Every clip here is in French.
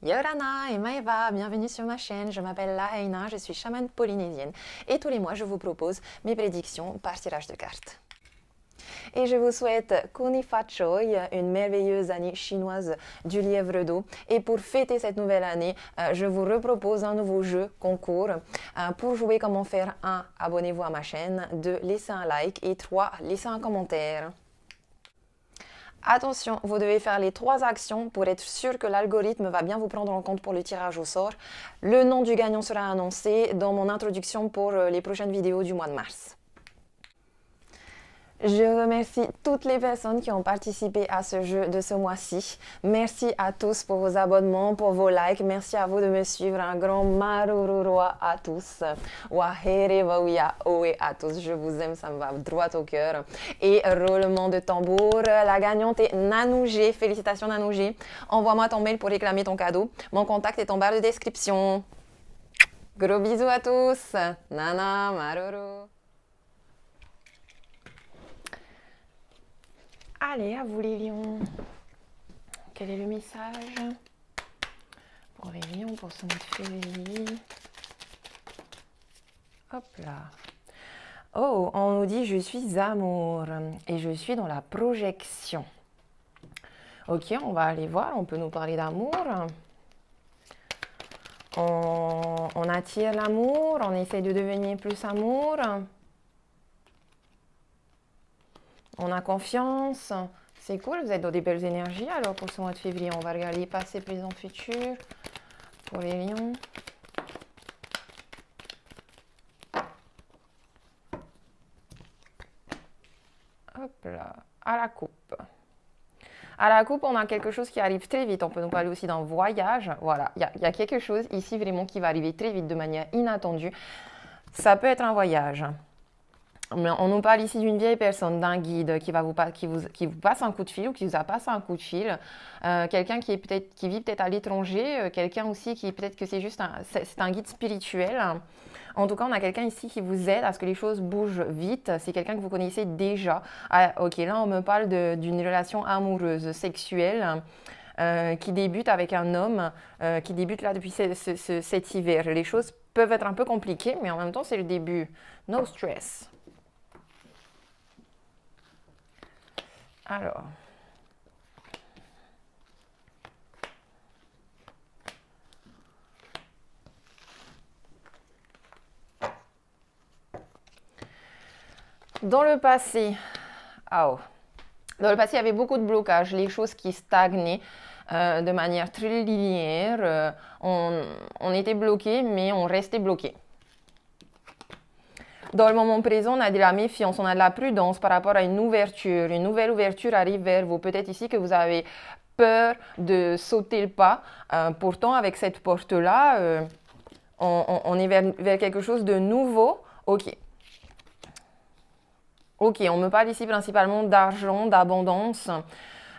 Yorana et Maeva, bienvenue sur ma chaîne, je m'appelle Lahaina, je suis chamane polynésienne et tous les mois je vous propose mes prédictions par tirage de cartes. Et je vous souhaite Kuni Fat Choi, une merveilleuse année chinoise du lièvre d'eau. Et pour fêter cette nouvelle année, je vous repropose un nouveau jeu concours. Pour jouer, comment faire? 1. Abonnez-vous à ma chaîne. 2. Laissez un like. Et 3. Laissez un commentaire. Attention, vous devez faire les 3 actions pour être sûr que l'algorithme va bien vous prendre en compte pour le tirage au sort. Le nom du gagnant sera annoncé dans mon introduction pour les prochaines vidéos du mois de mars. Je remercie toutes les personnes qui ont participé à ce jeu de ce mois-ci. Merci à tous pour vos abonnements, pour vos likes. Merci à vous de me suivre. Un grand marururoa à tous. Wahere wauya oe à tous. Je vous aime, ça me va droit au cœur. Et roulement de tambour. La gagnante est Nanougé. Félicitations Nanougé. Envoie-moi ton mail pour réclamer ton cadeau. Mon contact est en barre de description. Gros bisous à tous. Nana maruru. Allez, à vous les lions. Quel est le message pour les lions pour ce mois de février? Hop là. Oh, on nous dit je suis amour et je suis dans la projection. Ok, on va aller voir, on peut nous parler d'amour. On attire l'amour, on essaie de devenir plus amour. On a confiance, c'est cool, vous êtes dans des belles énergies. Alors pour ce mois de février, on va regarder passé, présent, futur pour les lions. Hop là, à la coupe. À la coupe, on a quelque chose qui arrive très vite. On peut nous parler aussi d'un voyage. Voilà, il y a quelque chose ici vraiment qui va arriver très vite de manière inattendue. Ça peut être un voyage. On nous parle ici d'une vieille personne, d'un guide qui vous passe un coup de fil ou qui vous a passé un coup de fil. Quelqu'un qui vit peut-être à l'étranger, quelqu'un aussi qui peut-être que c'est un guide spirituel. En tout cas, on a quelqu'un ici qui vous aide à ce que les choses bougent vite. C'est quelqu'un que vous connaissez déjà. Ah, ok, là on me parle d'une relation amoureuse, sexuelle. Qui débute avec un homme qui débute là depuis cet hiver. Les choses peuvent être un peu compliquées, mais en même temps c'est le début. No stress. Alors, dans le passé, il y avait beaucoup de blocages, les choses qui stagnaient de manière très linéaire. On était bloqué, mais on restait bloqué. Dans le moment présent, on a de la méfiance, on a de la prudence par rapport à une ouverture. Une nouvelle ouverture arrive vers vous. Peut-être ici que vous avez peur de sauter le pas. Pourtant, avec cette porte-là, on est vers quelque chose de nouveau. Ok. Ok, on me parle ici principalement d'argent, d'abondance.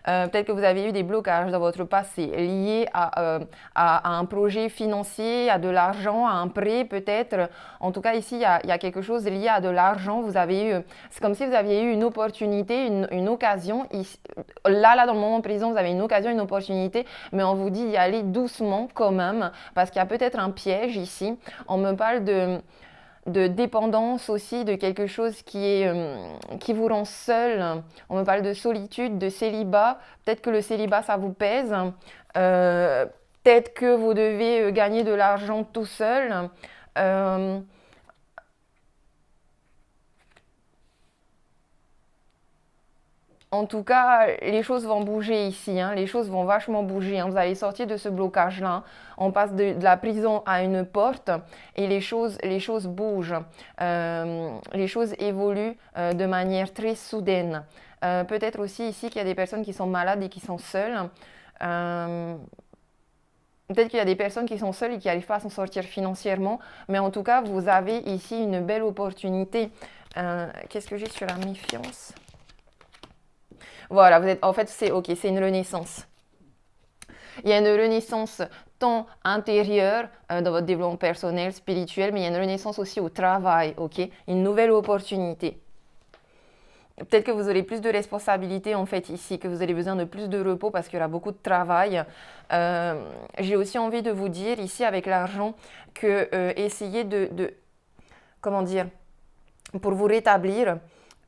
Peut-être que vous avez eu des blocages dans votre passé liés à un projet financier, à de l'argent, à un prêt peut-être. En tout cas, ici, il y a quelque chose lié à de l'argent. C'est comme si vous aviez eu une opportunité, une occasion. Là, dans le moment présent, vous avez une occasion, une opportunité, mais on vous dit d'y aller doucement quand même, parce qu'il y a peut-être un piège ici. On me parle de dépendance aussi, de quelque chose qui vous rend seul. On me parle de solitude, de célibat. Peut-être que le célibat, ça vous pèse. Peut-être que vous devez gagner de l'argent tout seul. En tout cas, les choses vont bouger ici, hein. Les choses vont vachement bouger, hein. Vous allez sortir de ce blocage-là. On passe de la prison à une porte et les choses bougent. Les choses évoluent de manière très soudaine. Peut-être aussi ici qu'il y a des personnes qui sont malades et qui sont seules. Peut-être qu'il y a des personnes qui sont seules et qui n'arrivent pas à s'en sortir financièrement. Mais en tout cas, vous avez ici une belle opportunité. Qu'est-ce que j'ai sur la méfiance ? Voilà, c'est une renaissance. Il y a une renaissance tant intérieure dans votre développement personnel, spirituel, mais il y a une renaissance aussi au travail, ok? Une nouvelle opportunité. peut-être que vous aurez plus de responsabilités en fait ici, que vous avez besoin de plus de repos parce qu'il y aura beaucoup de travail. J'ai aussi envie de vous dire ici avec l'argent que essayez comment dire, pour vous rétablir,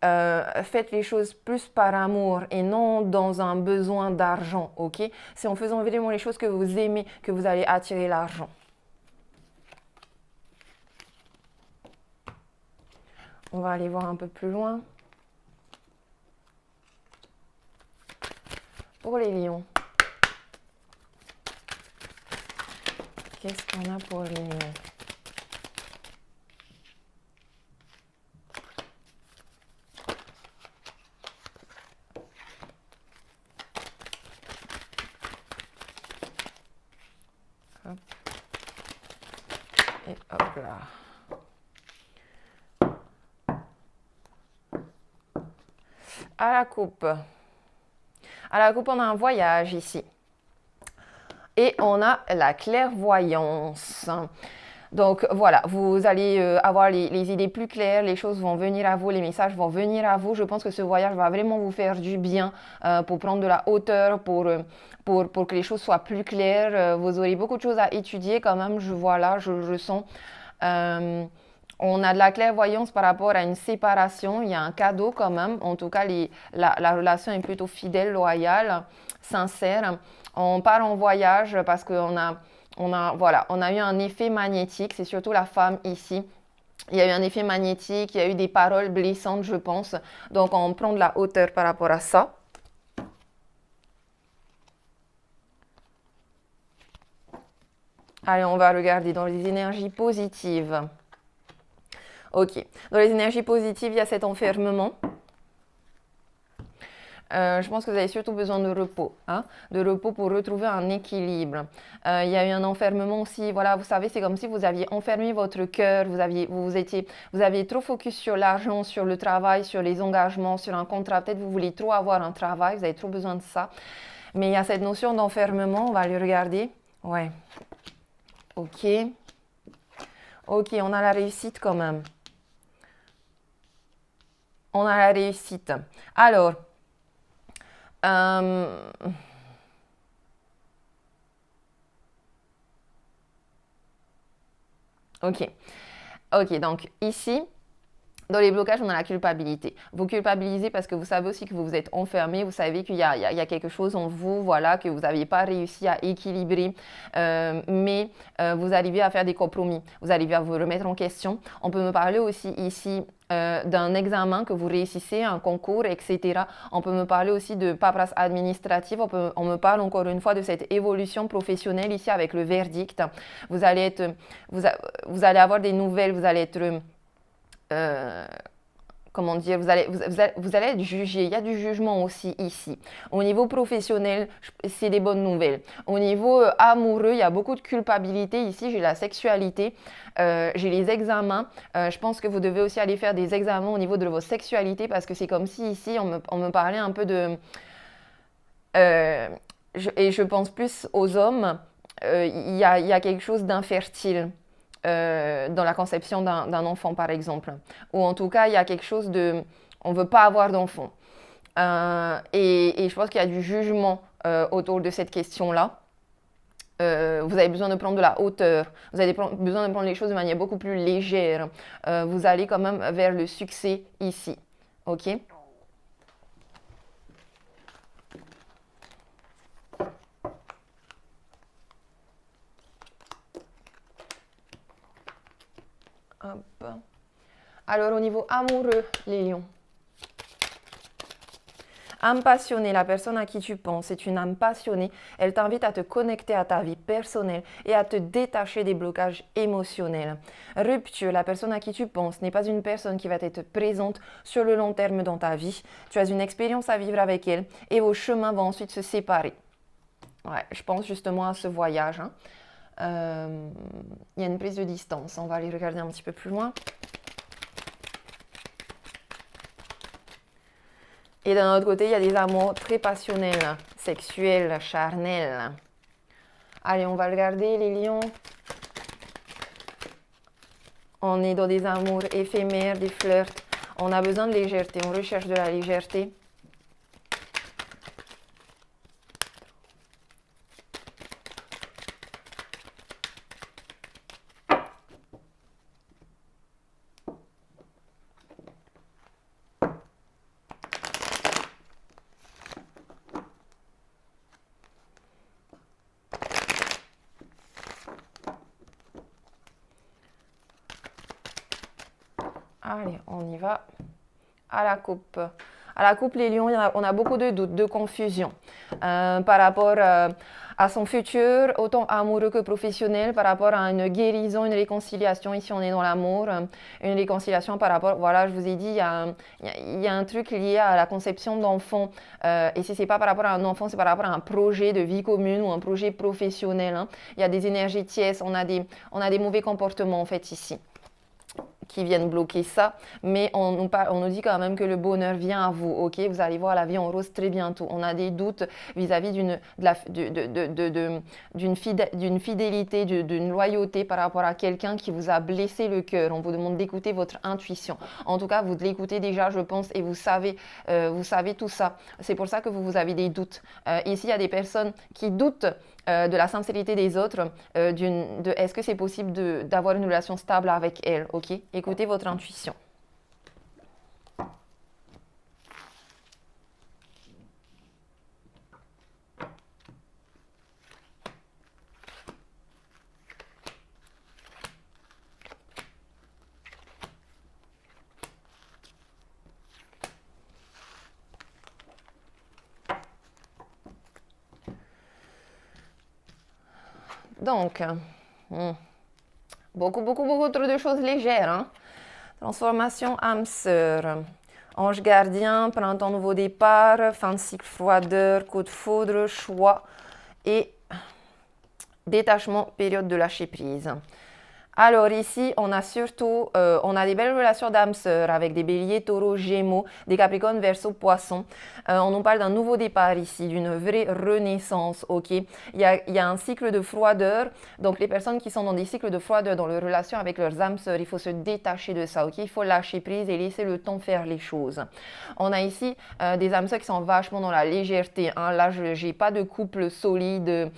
faites les choses plus par amour et non dans un besoin d'argent, ok? C'est en faisant vraiment les choses que vous aimez que vous allez attirer l'argent. On va aller voir un peu plus loin. Pour les lions. Qu'est-ce qu'on a pour les lions? Hop. Et hop là. À la coupe. À la coupe, on a un voyage ici. Et on a la clairvoyance. Donc voilà, vous allez avoir les idées plus claires, les choses vont venir à vous, les messages vont venir à vous. Je pense que ce voyage va vraiment vous faire du bien pour prendre de la hauteur, pour que les choses soient plus claires. Vous aurez beaucoup de choses à étudier quand même, je vois là, je le sens. On a de la clairvoyance par rapport à une séparation, il y a un cadeau quand même. En tout cas, la relation est plutôt fidèle, loyale, sincère. On part en voyage parce qu'on a eu un effet magnétique, c'est surtout la femme ici. Il y a eu un effet magnétique, il y a eu des paroles blessantes, je pense. Donc, on prend de la hauteur par rapport à ça. Allez, on va regarder dans les énergies positives. Ok, dans les énergies positives, il y a cet enfermement. Je pense que vous avez surtout besoin de repos, hein, de repos pour retrouver un équilibre. Il y a eu un enfermement aussi, voilà, vous savez, c'est comme si vous aviez enfermé votre cœur, vous aviez trop focus sur l'argent, sur le travail, sur les engagements, sur un contrat. Peut-être vous voulez trop avoir un travail, vous avez trop besoin de ça. Mais il y a cette notion d'enfermement, on va aller regarder. Ouais. Ok. Ok, on a la réussite quand même. On a la réussite. Alors, ok. Ok, donc ici, dans les blocages, on a la culpabilité. Vous culpabilisez parce que vous savez aussi que vous vous êtes enfermé, vous savez qu'il y a quelque chose en vous, voilà, que vous n'aviez pas réussi à équilibrer, mais vous arrivez à faire des compromis, vous arrivez à vous remettre en question. On peut me parler aussi ici d'un examen que vous réussissez, un concours, etc. On peut me parler aussi de paperasse administrative, on me parle encore une fois de cette évolution professionnelle ici avec le verdict. Vous allez avoir des nouvelles, vous allez être... comment dire, vous allez être jugé. Il y a du jugement aussi ici. Au niveau professionnel, c'est des bonnes nouvelles. Au niveau amoureux, il y a beaucoup de culpabilité ici. J'ai la sexualité, j'ai les examens. Je pense que vous devez aussi aller faire des examens au niveau de votre sexualité parce que c'est comme si ici, on me parlait un peu de... et je pense plus aux hommes. Il y a quelque chose d'infertile. Dans la conception d'un enfant, par exemple. Ou en tout cas, il y a quelque chose de... On ne veut pas avoir d'enfant. Et je pense qu'il y a du jugement autour de cette question-là. Vous avez besoin de prendre de la hauteur. Vous avez besoin de prendre les choses de manière beaucoup plus légère. Vous allez quand même vers le succès ici. OK ? Hop. Alors, au niveau amoureux, les lions. Âme passionnée, la personne à qui tu penses, c'est une âme passionnée. Elle t'invite à te connecter à ta vie personnelle et à te détacher des blocages émotionnels. Rupture, la personne à qui tu penses n'est pas une personne qui va être présente sur le long terme dans ta vie. Tu as une expérience à vivre avec elle et vos chemins vont ensuite se séparer. Ouais, je pense justement à ce voyage. Hein. Il y a une prise de distance. On va aller regarder un petit peu plus loin. Et d'un autre côté, il y a des amours très passionnels, sexuels, charnels. Allez, on va regarder les lions. On est dans des amours éphémères, des flirts. On a besoin de légèreté, on recherche de la légèreté. Allez, on y va. À la coupe. À la coupe, les lions, on a beaucoup de doutes, de confusion par rapport à son futur, autant amoureux que professionnel, par rapport à une guérison, une réconciliation. Ici, on est dans l'amour, une réconciliation par rapport, voilà, je vous ai dit, il y a un truc lié à la conception d'enfants. Et si ce n'est pas par rapport à un enfant, c'est par rapport à un projet de vie commune ou un projet professionnel. Hein. Il y a des énergies tièdes, on a des mauvais comportements en fait ici, qui viennent bloquer ça, mais on nous dit quand même que le bonheur vient à vous, ok? Vous allez voir la vie en rose très bientôt. On a des doutes vis-à-vis d'une fidélité, d'une loyauté par rapport à quelqu'un qui vous a blessé le cœur. On vous demande d'écouter votre intuition. En tout cas, vous l'écoutez déjà, je pense, et vous savez tout ça. C'est pour ça que vous avez des doutes. Ici, il y a des personnes qui doutent de la sincérité des autres, est-ce que c'est possible d'avoir une relation stable avec elle, ok? Écoutez votre intuition. Donc, beaucoup trop de choses légères. Hein? Transformation âme sœur. Ange gardien, printemps nouveau départ, fin de cycle froideur, coup de foudre, choix et détachement, période de lâcher prise. Alors ici, on a surtout, on a des belles relations d'âme sœur avec des béliers, taureaux, gémeaux, des capricornes, verseaux, poissons. On nous parle d'un nouveau départ ici, d'une vraie renaissance, ok? Il y a un cycle de froideur, donc les personnes qui sont dans des cycles de froideur dans leur relation avec leurs âmes sœurs, il faut se détacher de ça, ok? Il faut lâcher prise et laisser le temps faire les choses. On a ici des âmes sœurs qui sont vachement dans la légèreté, hein? Là, je n'ai pas de couple solide,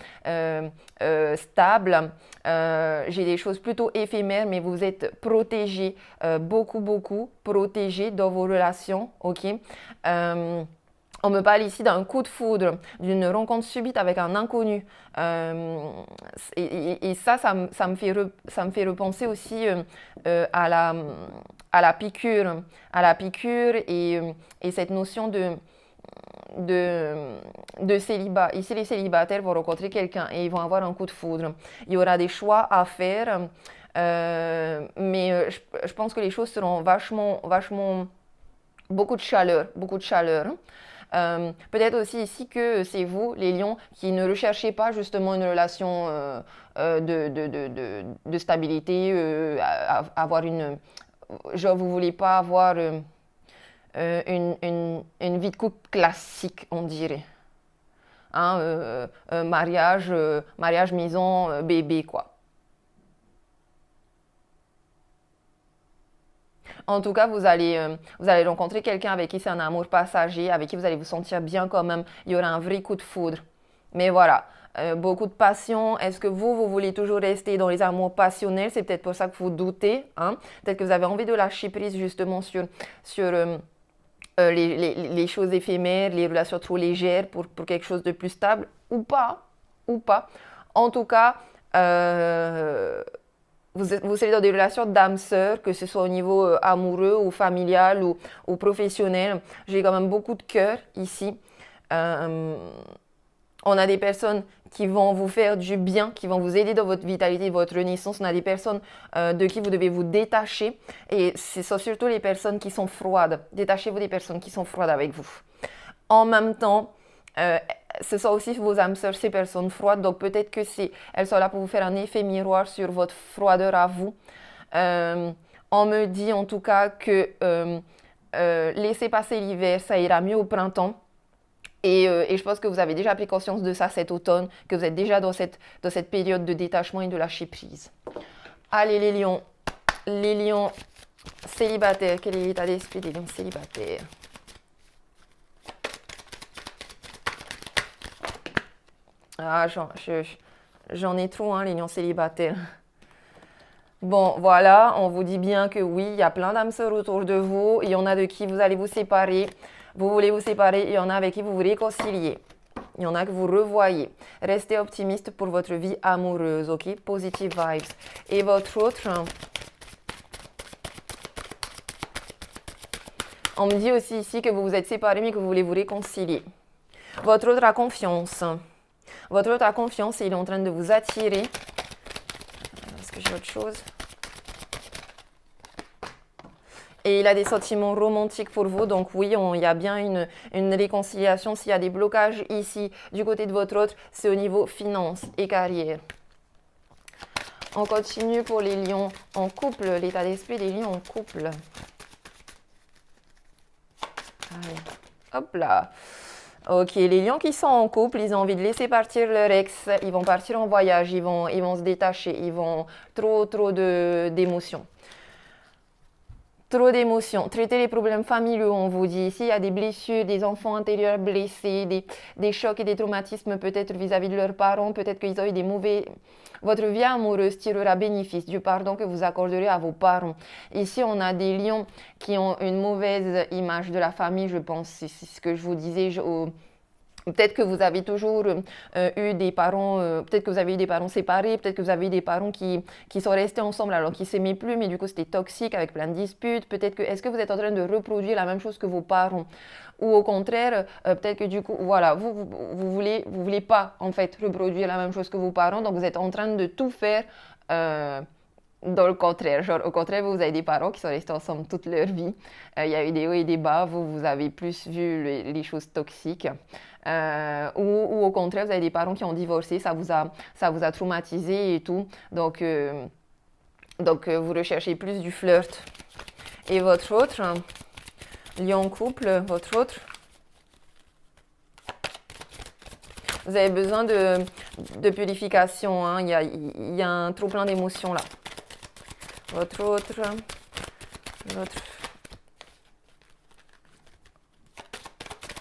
stable. J'ai des choses plutôt éphémères, mais vous êtes protégés, beaucoup protégés dans vos relations, ok? On me parle ici d'un coup de foudre, d'une rencontre subite avec un inconnu. Et ça me fait repenser aussi à la piqûre, et cette notion de célibat. Ici, les célibataires vont rencontrer quelqu'un et ils vont avoir un coup de foudre. Il y aura des choix à faire, mais je pense que les choses seront vachement, beaucoup de chaleur. Peut-être aussi ici que c'est vous, les lions, qui ne recherchez pas justement une relation de stabilité, avoir genre vous voulez pas avoir une vie de couple classique, on dirait. Hein, mariage, maison, bébé, quoi. En tout cas, vous allez rencontrer quelqu'un avec qui c'est un amour passager, avec qui vous allez vous sentir bien quand même. Il y aura un vrai coup de foudre. Mais voilà, beaucoup de passion. Est-ce que vous voulez toujours rester dans les amours passionnels? C'est peut-être pour ça que vous doutez. Hein? Peut-être que vous avez envie de lâcher prise justement sur les choses éphémères, les relations trop légères pour quelque chose de plus stable, ou pas. En tout cas, vous serez dans des relations d'âme sœur, que ce soit au niveau amoureux ou familial ou professionnel. J'ai quand même beaucoup de cœur ici. On a des personnes qui vont vous faire du bien, qui vont vous aider dans votre vitalité, votre renaissance. On a des personnes de qui vous devez vous détacher. Et ce sont surtout les personnes qui sont froides. Détachez-vous des personnes qui sont froides avec vous. En même temps, ce sont aussi vos âmes sœurs, ces personnes froides. Donc peut-être que elles sont là pour vous faire un effet miroir sur votre froideur à vous. On me dit en tout cas que laissez passer l'hiver, ça ira mieux au printemps. Et je pense que vous avez déjà pris conscience de ça cet automne, que vous êtes déjà dans cette période de détachement et de lâcher prise. Allez les lions, Célibataire, quel est l'état d'esprit des lions célibataires? Ah, j'en ai trop, hein, les lions célibataires. Bon, voilà, on vous dit bien que oui, il y a plein d'âmes sœurs autour de vous. Il y en a de qui vous allez vous séparer. Vous voulez vous séparer, il y en a avec qui vous vous réconciliez. Il y en a que vous revoyez. Restez optimiste pour votre vie amoureuse, ok? Positive vibes. Et votre autre, on me dit aussi ici que vous vous êtes séparés mais que vous voulez vous réconcilier. Votre autre a confiance. Votre autre a confiance et il est en train de vous attirer. Est-ce que j'ai autre chose? Et il a des sentiments romantiques pour vous. Donc oui, il y a bien une réconciliation. S'il y a des blocages ici du côté de votre autre, c'est au niveau finance et carrière. On continue pour les lions en couple. L'état d'esprit des lions en couple. Allez, hop là. Ok, les lions qui sont en couple, ils ont envie de laisser partir leur ex. Ils vont partir en voyage, ils vont se détacher. Ils vont trop d'émotions. Trop d'émotions. Traiter les problèmes familiaux, on vous dit. Ici, il y a des blessures, des enfants intérieurs blessés, des chocs et des traumatismes peut-être vis-à-vis de leurs parents. Peut-être qu'ils ont eu des mauvais... Votre vie amoureuse tirera bénéfice du pardon que vous accorderez à vos parents. Ici, on a des lions qui ont une mauvaise image de la famille, je pense. C'est ce que je vous disais. Peut-être que vous avez toujours eu des parents, peut-être que vous avez eu des parents séparés, peut-être que vous avez eu des parents qui sont restés ensemble alors qu'ils ne s'aimaient plus, mais du coup c'était toxique avec plein de disputes. Peut-être que, est-ce que vous êtes en train de reproduire la même chose que vos parents? Ou au contraire, peut-être que du coup, voilà, vous voulez pas en fait reproduire la même chose que vos parents, donc vous êtes en train de tout faire dans le contraire. Genre, au contraire, vous avez des parents qui sont restés ensemble toute leur vie. Il y a eu des hauts et des bas. Vous avez plus vu les choses toxiques. Ou au contraire, vous avez des parents qui ont divorcé. Ça vous a traumatisé et tout. Donc vous recherchez plus du flirt. Et votre autre, lion couple, votre autre, vous avez besoin de purification. Hein. Il y a un trop plein d'émotions là. Votre autre,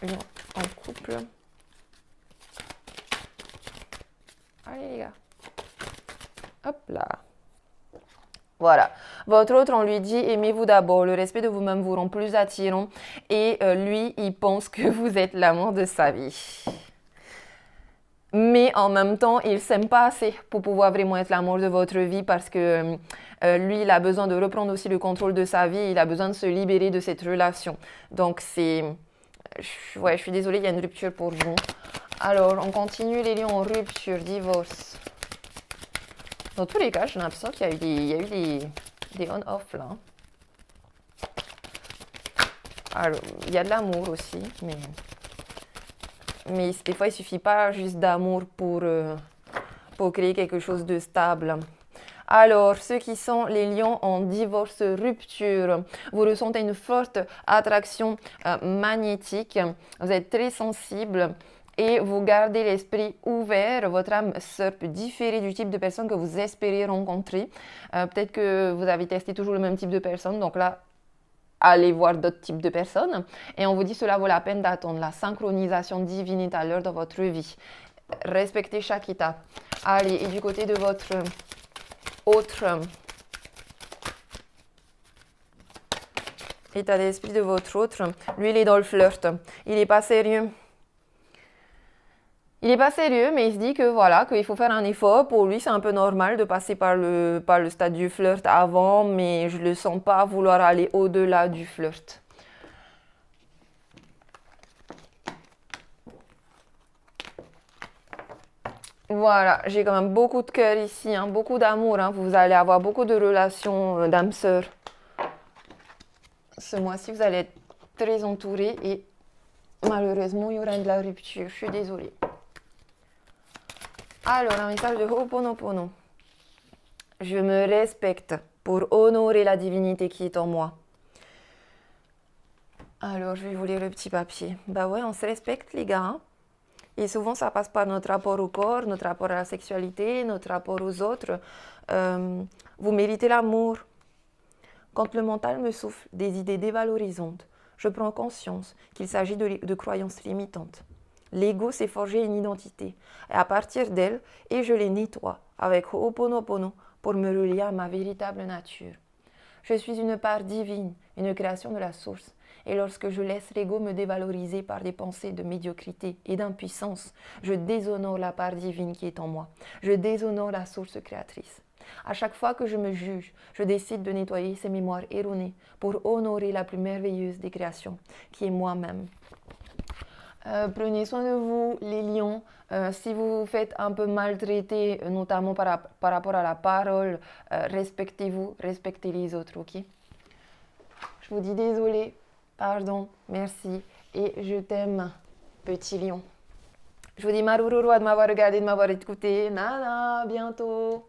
lion en couple. Allez les gars. Hop là. Voilà. Votre autre, on lui dit, aimez-vous d'abord. Le respect de vous-même vous rend plus attirant. Et lui, il pense que vous êtes l'amour de sa vie. Mais en même temps, il ne s'aime pas assez pour pouvoir vraiment être l'amour de votre vie parce que lui, il a besoin de reprendre aussi le contrôle de sa vie. Il a besoin de se libérer de cette relation. Donc, je suis désolée, il y a une rupture pour vous. Alors, on continue les lions en rupture, divorce. Dans tous les cas, j'ai l'impression qu'il y a eu des on-off là. Alors, il y a de l'amour aussi, mais des fois, il ne suffit pas juste d'amour pour créer quelque chose de stable. Alors, ceux qui sont les lions en divorce rupture, vous ressentez une forte attraction magnétique, vous êtes très sensible et vous gardez l'esprit ouvert. Votre âme sœur peut différer du type de personne que vous espérez rencontrer. Peut-être que vous avez testé toujours le même type de personne, donc là, allez voir d'autres types de personnes. Et on vous dit cela vaut la peine d'attendre. La synchronisation divine est à l'heure dans votre vie. Respectez chaque étape. Allez, et du côté de votre autre état d'esprit de votre autre, lui, il est dans le flirt. Il n'est pas sérieux. Il n'est pas sérieux, mais il se dit que voilà, qu'il faut faire un effort. Pour lui, c'est un peu normal de passer par le stade du flirt avant, mais je ne le sens pas vouloir aller au-delà du flirt. Voilà, j'ai quand même beaucoup de cœur ici, hein, beaucoup d'amour. Hein. Vous allez avoir beaucoup de relations d'âmes sœurs. Ce mois-ci, vous allez être très entouré et malheureusement, il y aura de la rupture. Je suis désolée. Alors, un message de Ho'oponopono. Je me respecte pour honorer la divinité qui est en moi. Alors, je vais vous lire le petit papier. Bah ouais, on se respecte, les gars. Hein. Et souvent, ça passe par notre rapport au corps, notre rapport à la sexualité, notre rapport aux autres. Vous méritez l'amour. Quand le mental me souffle des idées dévalorisantes, je prends conscience qu'il s'agit de croyances limitantes. L'ego s'est forgé une identité, et à partir d'elle, et je les nettoie avec Ho'oponopono pour me relier à ma véritable nature. Je suis une part divine, une création de la source, et lorsque je laisse l'ego me dévaloriser par des pensées de médiocrité et d'impuissance, je déshonore la part divine qui est en moi, je déshonore la source créatrice. À chaque fois que je me juge, je décide de nettoyer ces mémoires erronées pour honorer la plus merveilleuse des créations, qui est moi-même. Prenez soin de vous, les lions. Si vous vous faites un peu maltraiter, notamment par rapport à la parole, respectez-vous, respectez les autres, ok? Je vous dis désolé, pardon, merci et je t'aime, petit lion. Je vous dis marururu de m'avoir regardé, de m'avoir écouté. Nana, à bientôt.